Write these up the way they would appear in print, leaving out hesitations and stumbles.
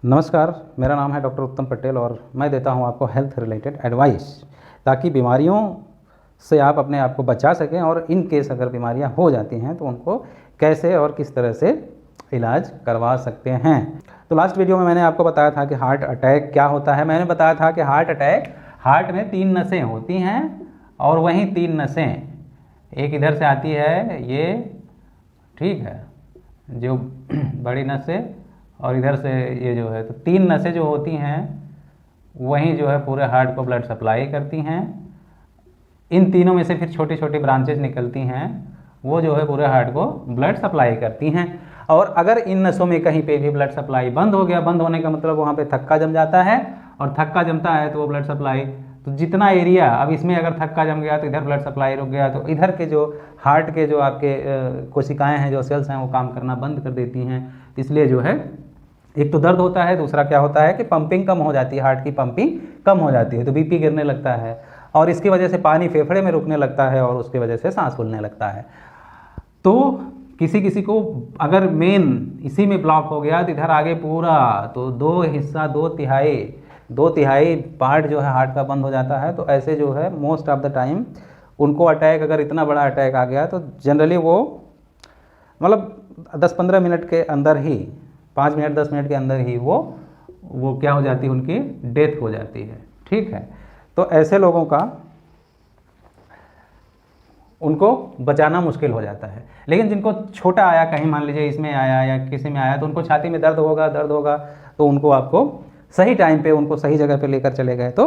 नमस्कार, मेरा नाम है डॉक्टर उत्तम पटेल और मैं देता हूं आपको हेल्थ रिलेटेड एडवाइस ताकि बीमारियों से आप अपने आप को बचा सकें और इन केस अगर बीमारियां हो जाती हैं तो उनको कैसे और किस तरह से इलाज करवा सकते हैं। तो लास्ट वीडियो में मैंने आपको बताया था कि हार्ट अटैक क्या होता है। मैंने बताया था कि हार्ट अटैक, हार्ट में 3 नसें होती हैं और वहीं 3 नसें, एक इधर से आती है ये, ठीक है, जो बड़ी नसें, और इधर से ये जो है, तो 3 नसें जो होती हैं वहीं जो है पूरे हार्ट को ब्लड सप्लाई करती हैं। इन तीनों में से फिर छोटी छोटी ब्रांचेज निकलती हैं, वो जो है पूरे हार्ट को ब्लड सप्लाई करती हैं। और अगर इन नसों में कहीं पे भी ब्लड सप्लाई बंद हो गया, बंद होने का मतलब वहाँ पे थक्का जम जाता है, और थक्का जमता है तो वो ब्लड सप्लाई, तो जितना एरिया, अब इसमें अगर थक्का जम गया तो इधर ब्लड सप्लाई रुक गया, तो इधर के जो हार्ट के जो आपके कोशिकाएँ हैं, जो सेल्स हैं, वो काम करना बंद कर देती हैं। इसलिए जो है एक तो दर्द होता है, दूसरा क्या होता है कि पंपिंग कम हो जाती है, हार्ट की पंपिंग कम हो जाती है, तो बीपी गिरने लगता है और इसकी वजह से पानी फेफड़े में रुकने लगता है और उसकी वजह से सांस फूलने लगता है। तो किसी किसी को अगर मेन इसी में ब्लॉक हो गया तो इधर आगे पूरा, तो 2 तिहाई पार्ट जो है हार्ट का बंद हो जाता है। तो ऐसे जो है मोस्ट ऑफ द टाइम उनको अटैक, अगर इतना बड़ा अटैक आ गया तो जनरली वो मतलब 10-15 मिनट के अंदर ही, 5 मिनट 10 मिनट के अंदर ही वो क्या हो जाती है, उनकी डेथ हो जाती है। ठीक है, तो ऐसे लोगों का उनको बचाना मुश्किल हो जाता है। लेकिन जिनको छोटा आया, कहीं मान लीजिए इसमें आया या किसी में आया, तो उनको छाती में दर्द होगा तो उनको आपको सही टाइम पे, उनको सही जगह पे लेकर चले गए तो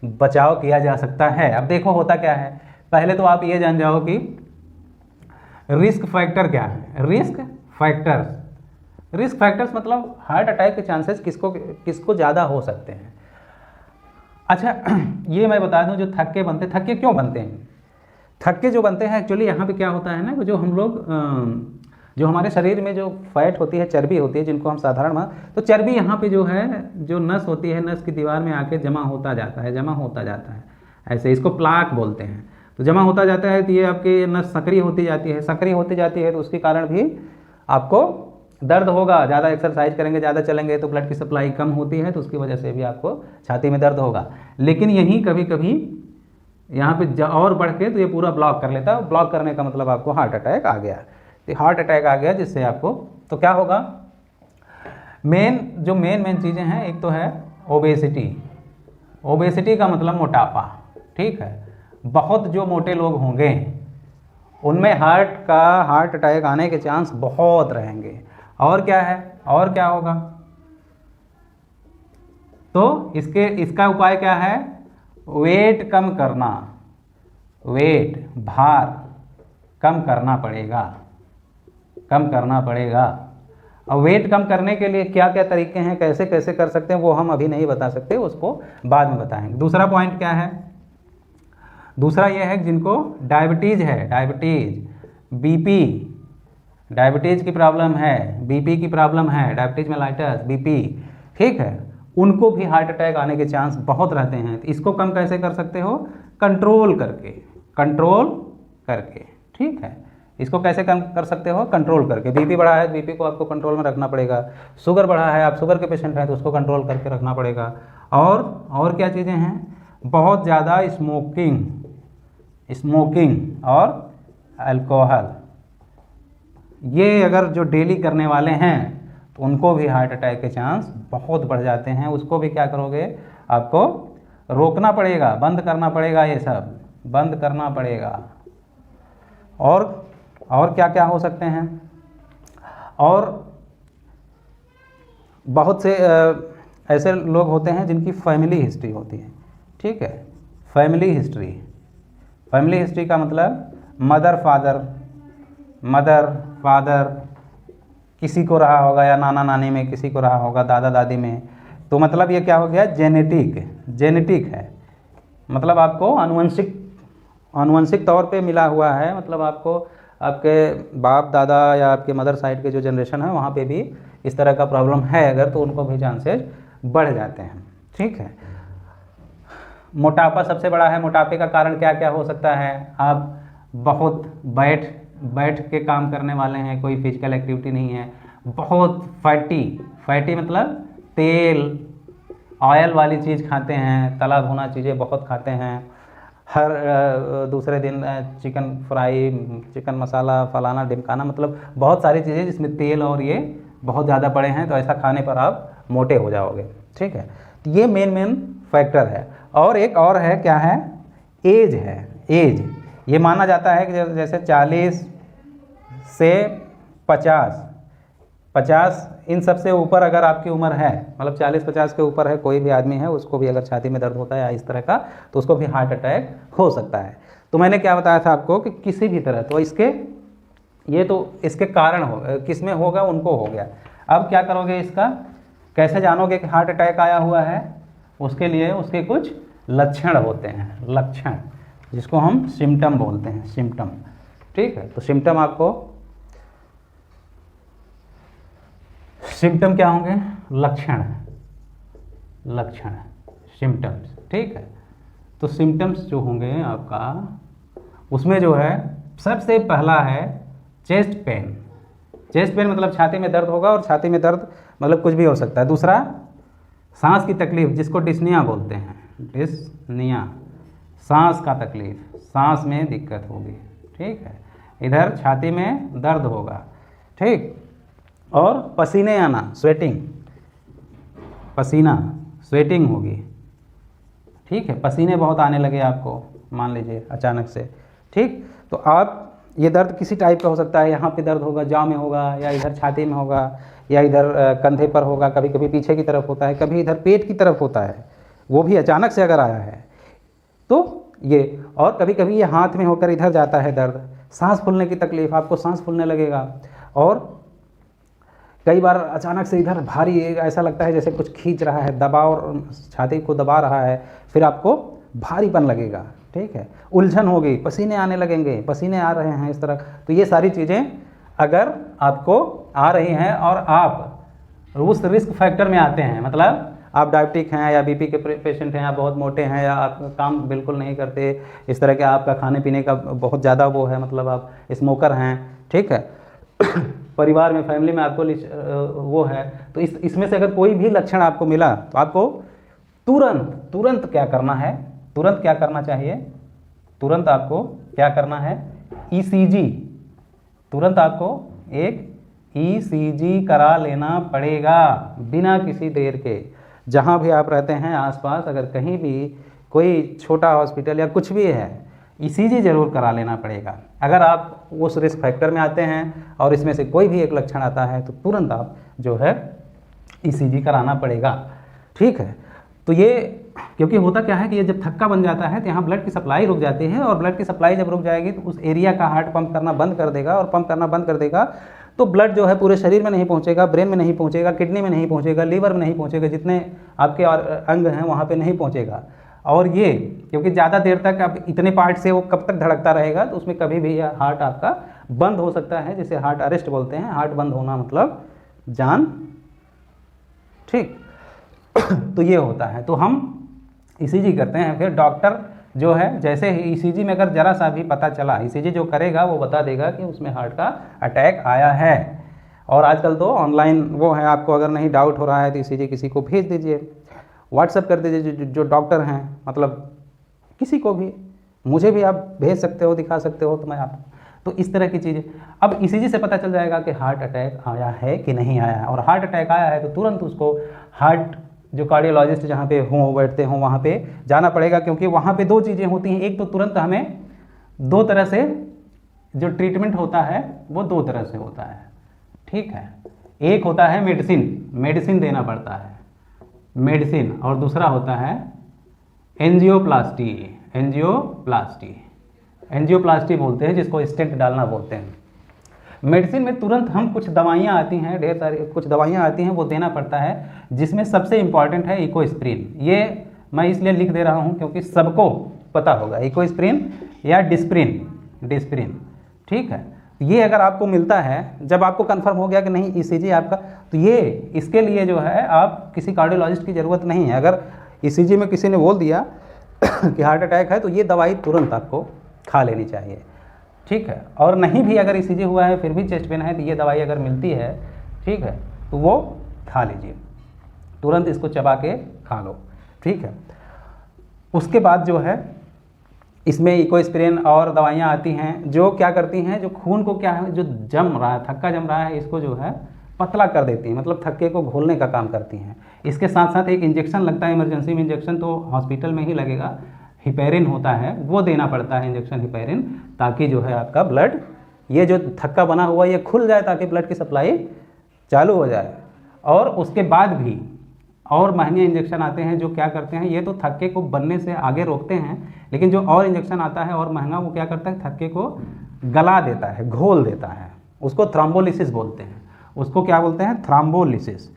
बचाव किया जा सकता है। अब देखो होता क्या है, पहले तो आप ये जान जाओ कि रिस्क फैक्टर क्या है। रिस्क फैक्टर्स मतलब हार्ट अटैक के चांसेस किसको ज़्यादा हो सकते हैं। अच्छा, ये मैं बता दूं, जो थक्के बनते हैं, थक्के क्यों बनते हैं? थक्के जो बनते हैं एक्चुअली यहाँ पे क्या होता है ना, जो हम लोग जो हमारे शरीर में जो फैट होती है, चर्बी होती है, जिनको हम साधारण तो चर्बी यहाँ पे जो है, जो नस होती है, नस की दीवार में आके जमा होता जाता है। ऐसे इसको प्लाक बोलते हैं। तो जमा होता जाता है तो ये आपकी नस सक्रिय होती जाती है तो उसके कारण भी आपको दर्द होगा। ज़्यादा एक्सरसाइज करेंगे, ज़्यादा चलेंगे तो ब्लड की सप्लाई कम होती है, तो उसकी वजह से भी आपको छाती में दर्द होगा। लेकिन यहीं कभी कभी यहाँ पे और बढ़ के तो ये पूरा ब्लॉक कर लेता है। ब्लॉक करने का मतलब आपको हार्ट अटैक आ गया। तो हार्ट अटैक आ गया जिससे आपको, तो क्या होगा, मेन चीज़ें हैं, एक तो है ओबेसिटी का मतलब मोटापा। ठीक है, बहुत जो मोटे लोग होंगे उनमें हार्ट अटैक आने के चांस बहुत रहेंगे। और क्या है, और क्या होगा, तो इसका उपाय क्या है, वेट कम करना, भार कम करना पड़ेगा। और वेट कम करने के लिए क्या क्या तरीके हैं, कैसे कैसे कर सकते हैं, वो हम अभी नहीं बता सकते, उसको बाद में बताएंगे। दूसरा पॉइंट क्या है, दूसरा ये है जिनको डायबिटीज़ है, बीपी, डायबिटीज़ की प्रॉब्लम है, बीपी की प्रॉब्लम है, डायबिटीज़ मेलाइटस, बीपी, ठीक है, उनको भी हार्ट अटैक आने के चांस बहुत रहते हैं। तो इसको कम कैसे कर सकते हो, कंट्रोल करके, ठीक है, इसको कैसे कम कर सकते हो, कंट्रोल करके। बीपी बढ़ा है, बीपी को आपको कंट्रोल में रखना पड़ेगा। शुगर बढ़ा है, आप शुगर के पेशेंट हैं तो उसको कंट्रोल करके रखना पड़ेगा। और क्या चीज़ें हैं, बहुत ज़्यादा स्मोकिंग और अल्कोहल, ये अगर जो डेली करने वाले हैं तो उनको भी हार्ट अटैक के चांस बहुत बढ़ जाते हैं। उसको भी क्या करोगे, आपको रोकना पड़ेगा, बंद करना पड़ेगा, ये सब बंद करना पड़ेगा। और क्या क्या हो सकते हैं, और बहुत से ऐसे लोग होते हैं जिनकी फैमिली हिस्ट्री होती है। ठीक है, फैमिली हिस्ट्री का मतलब मदर फादर किसी को रहा होगा, या नाना नानी में किसी को रहा होगा, दादा दादी में। तो मतलब ये क्या हो गया, जेनेटिक है, मतलब आपको आनुवंशिक तौर पे मिला हुआ है। मतलब आपको आपके बाप दादा या आपके मदर साइड के जो जनरेशन है वहाँ पे भी इस तरह का प्रॉब्लम है अगर, तो उनको भी चांसेस बढ़ जाते हैं। ठीक है, मोटापा सबसे बड़ा है। मोटापे का कारण क्या क्या हो सकता है, आप बहुत बैठ के काम करने वाले हैं, कोई फिजिकल एक्टिविटी नहीं है, बहुत फैटी मतलब तेल, ऑयल वाली चीज़ खाते हैं, तला भुना चीज़ें बहुत खाते हैं, हर दूसरे दिन चिकन फ्राई, चिकन मसाला, फलाना ढिमकाना, मतलब बहुत सारी चीज़ें जिसमें तेल और ये बहुत ज़्यादा पड़े हैं, तो ऐसा खाने पर आप मोटे हो जाओगे। ठीक है, तो ये मेन फैक्टर है। और एक और है, क्या है, एज है। एज ये माना जाता है कि जैसे 40 से 50 इन सब से ऊपर अगर आपकी उम्र है, मतलब 40-50 के ऊपर है कोई भी आदमी है, उसको भी अगर छाती में दर्द होता है या इस तरह का, तो उसको भी हार्ट अटैक हो सकता है। तो मैंने क्या बताया था आपको कि किसी भी तरह, तो इसके कारण हो, किस में होगा, उनको हो गया। अब क्या करोगे, इसका कैसे जानोगे कि हार्ट अटैक आया हुआ है? उसके लिए उसके कुछ लक्षण होते हैं, लक्षण जिसको हम सिम्टम बोलते हैं, सिम्टम। ठीक है, तो सिम्टम क्या होंगे? लक्षण, सिम्टम्स। ठीक है, तो सिम्टम्स जो होंगे आपका, उसमें जो है सबसे पहला है चेस्ट पेन। चेस्ट पेन मतलब छाती में दर्द होगा, और छाती में दर्द मतलब कुछ भी हो सकता है। दूसरा, सांस की तकलीफ, जिसको डिस्निया बोलते हैं, डिस्निया, सांस का तकलीफ, सांस में दिक्कत होगी। ठीक है, इधर छाती में दर्द होगा। ठीक, और पसीने आना, स्वेटिंग होगी। ठीक है, पसीने बहुत आने लगे आपको, मान लीजिए अचानक से। ठीक, तो आप ये दर्द किसी टाइप का हो सकता है, यहाँ पे दर्द होगा, जाँ में होगा, या इधर छाती में होगा, या इधर कंधे पर होगा, कभी कभी पीछे की तरफ होता है, कभी इधर पेट की तरफ होता है, वो भी अचानक से अगर आया है तो ये। और कभी कभी ये हाथ में होकर इधर जाता है दर्द। सांस फूलने की तकलीफ, आपको सांस फूलने लगेगा, और कई बार अचानक से इधर भारी, ऐसा लगता है जैसे कुछ खींच रहा है, दबाव, छाती को दबा रहा है, फिर आपको भारीपन लगेगा। ठीक है, उलझन होगी, पसीने आने लगेंगे, पसीने आ रहे हैं इस तरह। तो ये सारी चीज़ें अगर आपको आ रही हैं और आप उस रिस्क फैक्टर में आते हैं, मतलब आप डायबिटिक हैं, या बीपी के पेशेंट हैं, या बहुत मोटे हैं, या आप काम बिल्कुल नहीं करते, इस तरह के आपका खाने पीने का बहुत ज़्यादा वो है, मतलब आप स्मोकर हैं। ठीक है, परिवार में, फैमिली में आपको वो है, तो इसमें से अगर कोई भी लक्षण आपको मिला, तो आपको तुरंत क्या करना है, तुरंत क्या करना चाहिए, तुरंत आपको क्या करना है, ईसीजी, तुरंत आपको एक ईसीजी करा लेना पड़ेगा, बिना किसी देर के। जहाँ भी आप रहते हैं आसपास, अगर कहीं भी कोई छोटा हॉस्पिटल या कुछ भी है, ईसीजी जरूर करा लेना पड़ेगा। अगर आप उस रिस्क फैक्टर में आते हैं और इसमें से कोई भी एक लक्षण आता है, तो तुरंत आप जो है ईसीजी कराना पड़ेगा। ठीक है, तो ये, क्योंकि होता क्या है कि ये जब थक्का बन जाता है, तो यहाँ ब्लड की सप्लाई रुक जाती है, और ब्लड की सप्लाई जब रुक जाएगी, तो उस एरिया का हार्ट पंप करना बंद कर देगा, और पंप करना बंद कर देगा तो ब्लड जो है पूरे शरीर में नहीं पहुँचेगा, ब्रेन में नहीं पहुँचेगा, किडनी में नहीं पहुँचेगा, लीवर में नहीं पहुँचेगा, जितने आपके अंग हैं वहाँ पे नहीं पहुँचेगा। और ये क्योंकि ज़्यादा देर तक आप इतने पार्ट से वो कब तक धड़कता रहेगा, तो उसमें कभी भी हार्ट आपका बंद हो सकता है, जिसे हार्ट अरेस्ट बोलते हैं। हार्ट बंद होना मतलब जान। ठीक, तो ये होता है। तो हम ईसीजी करते हैं, फिर डॉक्टर जो है, जैसे ही ईसीजी में अगर जरा सा भी पता चला, ईसीजी जो करेगा वो बता देगा कि उसमें हार्ट का अटैक आया है। और आजकल तो ऑनलाइन वो है, आपको अगर नहीं डाउट हो रहा है तो ईसीजी किसी को भेज दीजिए, व्हाट्सएप कर दीजिए, जो डॉक्टर हैं, मतलब किसी को भी, मुझे भी आप भेज सकते हो, दिखा सकते हो, तो मैं आप, तो इस तरह की चीज़ें। अब ईसीजी से पता चल जाएगा कि हार्ट अटैक आया है कि नहीं आया है, और हार्ट अटैक आया है तो तुरंत उसको हार्ट, जो कार्डियोलॉजिस्ट जहाँ पे हों, बैठते हों, वहाँ पे जाना पड़ेगा, क्योंकि वहाँ पे दो चीज़ें होती हैं। एक तो तुरंत हमें दो तरह से जो ट्रीटमेंट होता है वो दो तरह से होता है। ठीक है, एक होता है मेडिसिन देना पड़ता है, मेडिसिन, और दूसरा होता है एंजियोप्लास्टी बोलते हैं, जिसको स्टेंट डालना बोलते हैं। मेडिसिन में तुरंत हम कुछ दवाइयाँ आती हैं, ढेर सारी कुछ दवाइयाँ आती हैं, वो देना पड़ता है, जिसमें सबसे इम्पॉर्टेंट है इकोस्प्रिन। ये मैं इसलिए लिख दे रहा हूँ क्योंकि सबको पता होगा, इकोस्प्रिन या डिस्प्रिन। ठीक है, ये अगर आपको मिलता है, जब आपको कंफर्म हो गया कि नहीं ईसीजी आपका, तो ये इसके लिए जो है आप किसी कार्डियोलॉजिस्ट की ज़रूरत नहीं है। अगर ईसीजी में किसी ने बोल दिया कि हार्ट अटैक है, तो ये दवाई तुरंत आपको खा लेनी चाहिए। ठीक है, और नहीं भी अगर ईसीजी हुआ है फिर भी चेस्ट पेन है, तो ये दवाई अगर मिलती है, ठीक है, तो वो खा लीजिए। तुरंत इसको चबा के खा लो, ठीक है। उसके बाद जो है इसमें इकोस्प्रिन और दवाइयाँ आती हैं जो क्या करती हैं, जो खून को क्या है, जो जम रहा है, थक्का जम रहा है, इसको जो है पतला कर देती हैं, मतलब थक्के को घोलने का काम करती हैं। इसके साथ साथ एक इंजेक्शन लगता है इमरजेंसी में, इंजेक्शन तो हॉस्पिटल में ही लगेगा, हिपेरिन होता है, वो देना पड़ता है इंजेक्शन हिपेरिन, ताकि जो है आपका ब्लड, ये जो थक्का बना हुआ ये खुल जाए ताकि ब्लड की सप्लाई चालू हो जाए। और उसके बाद भी और महंगे इंजेक्शन आते हैं जो क्या करते हैं, ये तो थक्के को बनने से आगे रोकते हैं, लेकिन जो और इंजेक्शन आता है और महंगा, वो क्या करता है, थक्के को गला देता है, घोल देता है, उसको थ्रोम्बोलिसिस बोलते हैं। उसको क्या बोलते हैं, थ्रोम्बोलिसिस,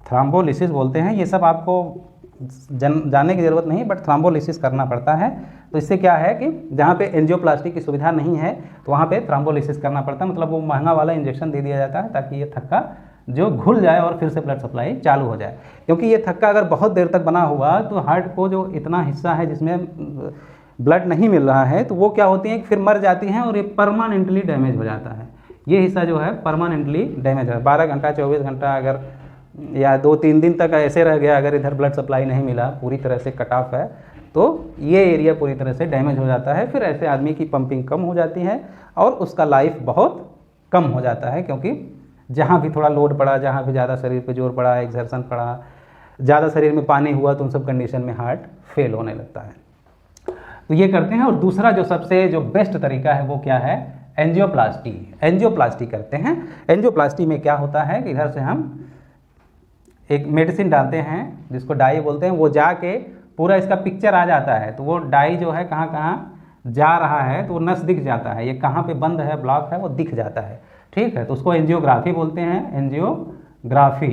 थ्रोम्बोलिसिस बोलते हैं। ये सब आपको जानने की ज़रूरत नहीं, बट थ्रोम्बोलिसिस करना पड़ता है। तो इससे क्या है कि जहाँ पे एंजियोप्लास्टी की सुविधा नहीं है तो वहाँ पे थ्रोम्बोलिसिस करना पड़ता है, मतलब वो महंगा वाला इंजेक्शन दे दिया जाता है ताकि ये थक्का जो घुल जाए और फिर से ब्लड सप्लाई चालू हो जाए। क्योंकि ये थक्का अगर बहुत देर तक बना हुआ तो हार्ट को जो इतना हिस्सा है जिसमें ब्लड नहीं मिल रहा है, तो वो क्या होती हैं कि फिर मर जाती हैं और ये परमानेंटली डैमेज हो जाता है। ये हिस्सा जो है परमानेंटली डैमेज है। 12 घंटा 24 घंटा अगर या 2-3 दिन तक ऐसे रह गया, अगर इधर ब्लड सप्लाई नहीं मिला, पूरी तरह से कट ऑफ है, तो ये एरिया पूरी तरह से डैमेज हो जाता है। फिर ऐसे आदमी की पंपिंग कम हो जाती है और उसका लाइफ बहुत कम हो जाता है, क्योंकि जहाँ भी थोड़ा लोड पड़ा, जहाँ भी ज़्यादा शरीर पे जोर पड़ा, एक्सर्शन पड़ा, ज़्यादा शरीर में पानी हुआ, तो उन सब कंडीशन में हार्ट फेल होने लगता है। तो ये करते हैं। और दूसरा जो सबसे जो बेस्ट तरीका है वो क्या है, एंजियोप्लास्टी। एंजियोप्लास्टी करते हैं। एंजियोप्लास्टी में क्या होता है कि इधर से हम एक मेडिसिन डालते हैं जिसको डाई बोलते हैं, वो जाके पूरा इसका पिक्चर आ जाता है, तो वो डाई जो है कहाँ कहाँ जा रहा है तो वो नस दिख जाता है, ये कहाँ पे बंद है, ब्लॉक है, वो दिख जाता है, ठीक है। तो उसको एंजियोग्राफी बोलते हैं, एंजियोग्राफी,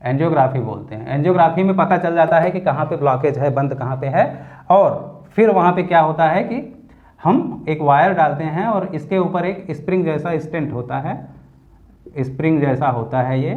एंजियोग्राफी बोलते हैं। एंजियोग्राफी में पता चल जाता है कि कहाँ पे ब्लॉकेज है, बंद कहाँ पे है। और फिर वहाँ पे क्या होता है कि हम एक वायर डालते हैं और इसके ऊपर एक स्प्रिंग जैसा स्टेंट होता है, स्प्रिंग जैसा होता है ये,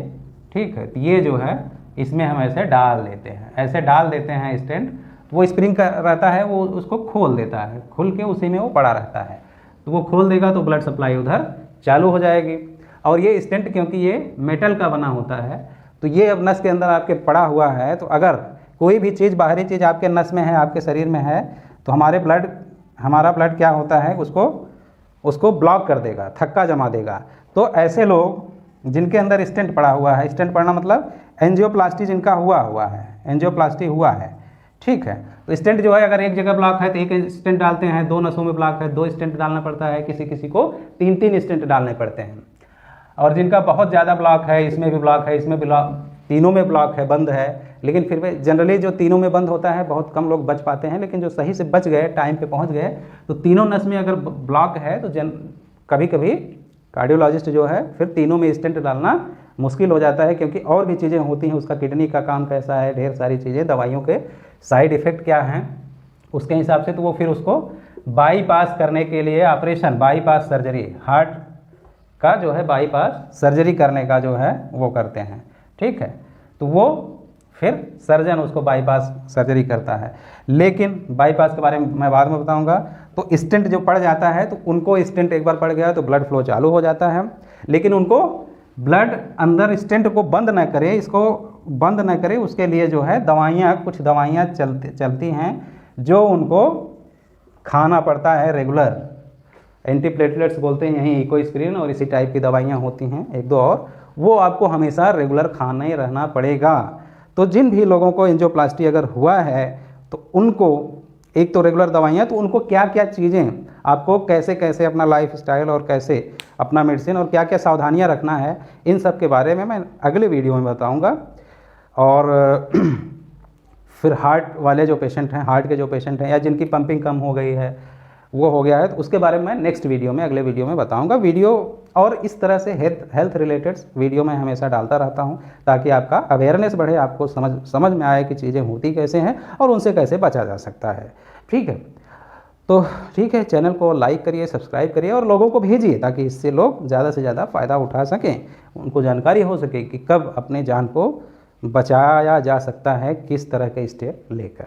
ठीक है। तो ये जो है इसमें हम ऐसे डाल देते हैं, ऐसे डाल देते हैं स्टेंट, वो स्प्रिंग का रहता है, वो उसको खोल देता है, खुल के उसी में वो पड़ा रहता है। तो वो खोल देगा तो ब्लड सप्लाई उधर चालू हो जाएगी। और ये स्टेंट क्योंकि ये मेटल का बना होता है, तो ये अब नस के अंदर आपके पड़ा हुआ है, तो अगर कोई भी चीज़, बाहरी चीज़ आपके नस में है, आपके शरीर में है, तो हमारा ब्लड क्या होता है, उसको ब्लॉक कर देगा, थक्का जमा देगा। तो ऐसे लोग जिनके अंदर स्टेंट पड़ा हुआ है, स्टेंट पड़ना मतलब एंजियोप्लास्टी जिनका हुआ है, एंजियोप्लास्टी हुआ है, ठीक है। तो स्टेंट जो है अगर एक जगह ब्लॉक है तो एक स्टेंट डालते हैं, 2 नसों में ब्लॉक है 2 स्टेंट डालना पड़ता है, किसी को 3 स्टेंट डालने पड़ते हैं। और जिनका बहुत ज़्यादा ब्लॉक है, इसमें भी ब्लॉक है, इसमें भी ब्लॉक, तीनों में ब्लॉक है, बंद है, लेकिन फिर भी जनरली जो तीनों में बंद होता है बहुत कम लोग बच पाते हैं, लेकिन जो सही से बच गए, टाइम पे पहुंच गए, तो तीनों नस में अगर ब्लॉक है तो कभी कभी कार्डियोलॉजिस्ट जो है फिर तीनों में स्टेंट डालना मुश्किल हो जाता है, क्योंकि और भी चीज़ें होती हैं, उसका किडनी का काम कैसा है, ढेर सारी चीज़ें, दवाइयों के साइड इफ़ेक्ट क्या हैं उसके हिसाब से, तो वो फिर उसको बाईपास करने के लिए ऑपरेशन, बाईपास सर्जरी, हार्ट का जो है बाईपास सर्जरी करने का जो है वो करते हैं, ठीक है। तो वो फिर सर्जन उसको बाईपास सर्जरी करता है। लेकिन बाईपास के बारे में मैं बाद में बताऊंगा। तो स्टेंट जो पड़ जाता है तो उनको स्टेंट एक बार पड़ गया तो ब्लड फ्लो चालू हो जाता है, लेकिन उनको ब्लड अंदर स्टेंट को बंद न करे, इसको बंद न करे, उसके लिए जो है कुछ दवाइयाँ चलती हैं जो उनको खाना पड़ता है रेगुलर। एंटीप्लेटलेट्स बोलते हैं यहीं, इकोस्प्रिन और इसी टाइप की दवाइयाँ होती हैं 1-2 और, वो आपको हमेशा रेगुलर खाना ही रहना पड़ेगा। तो जिन भी लोगों को एंजियोप्लास्टी अगर हुआ है तो उनको एक तो रेगुलर दवाइयाँ, तो उनको क्या क्या चीज़ें आपको कैसे कैसे अपना लाइफ स्टाइल और कैसे अपना मेडिसिन और क्या क्या सावधानियाँ रखना है, इन सब के बारे में मैं अगले वीडियो में बताऊँगा। और फिर हार्ट वाले जो पेशेंट हैं, हार्ट के जो पेशेंट हैं या जिनकी पंपिंग कम हो गई है, वो हो गया है, तो उसके बारे में मैं नेक्स्ट वीडियो में, अगले वीडियो में बताऊंगा। वीडियो और इस तरह से हेल्थ रिलेटेड वीडियो मैं हमेशा डालता रहता हूं, ताकि आपका अवेयरनेस बढ़े, आपको समझ में आए कि चीज़ें होती कैसे हैं और उनसे कैसे बचा जा सकता है, ठीक है। तो ठीक है, चैनल को लाइक करिए, सब्सक्राइब करिए और लोगों को भेजिए, ताकि इससे लोग ज़्यादा से ज़्यादा फ़ायदा उठा सकें, उनको जानकारी हो सके कि कब अपने जान को बचाया जा सकता है, किस तरह के स्टेप लेकर।